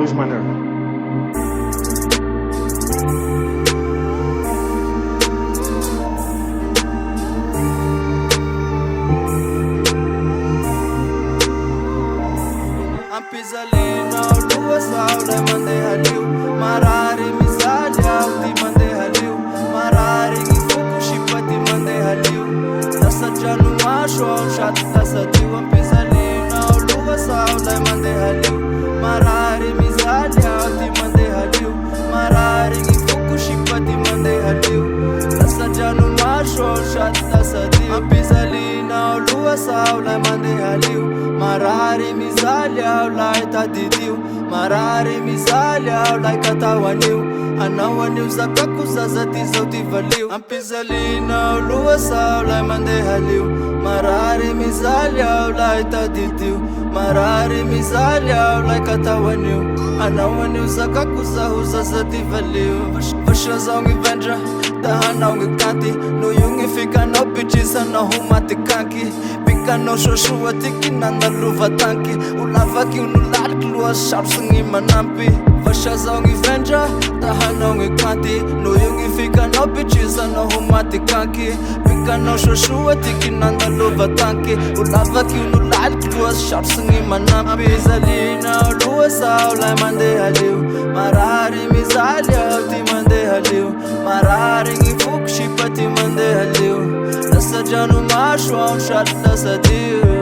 luz maneiro. Ampizalina lua saula mandeha liu marari mizalia uti mandeha liu marari ngifuku shipati mandeha liu nasa janu masho shat nasa tiu ampizalina lua saula mandeha liu marari mizalia uti mandeha liu marari ngifuku shipati mandeha liu nasa janu masho shat nasa tiu ampizalina lua saula mandeha liu marari mizalia ulai tadidiu marari mizalia ulai katawaniu anawaniu zakaku zazati zauti valiu ampizalina lua saula mandeha liu marari mizalia ulai tadidiu marari mizalia ulai katawaniu anawaniu zakaku zahu zazati valiu vasha zaungi vendra tahanaungi kanti nuyungi fika no bichisa na humati kanki no shoshua tiki nanda luva tanki ulavaki unulalik lua sharpsungi manampi vasha zaungi vendra tahanongi kanti nuyungi fika no bichisa no humati kanki pika no shoshua tiki nanda luva tanki ulavaki unulalik lua sharpsungi manampi zalina lua saula mandeha liu marari mizalia uti mandeha liu marari ngifuk shipati mandeha liu nasa janu masho shat nasa tiu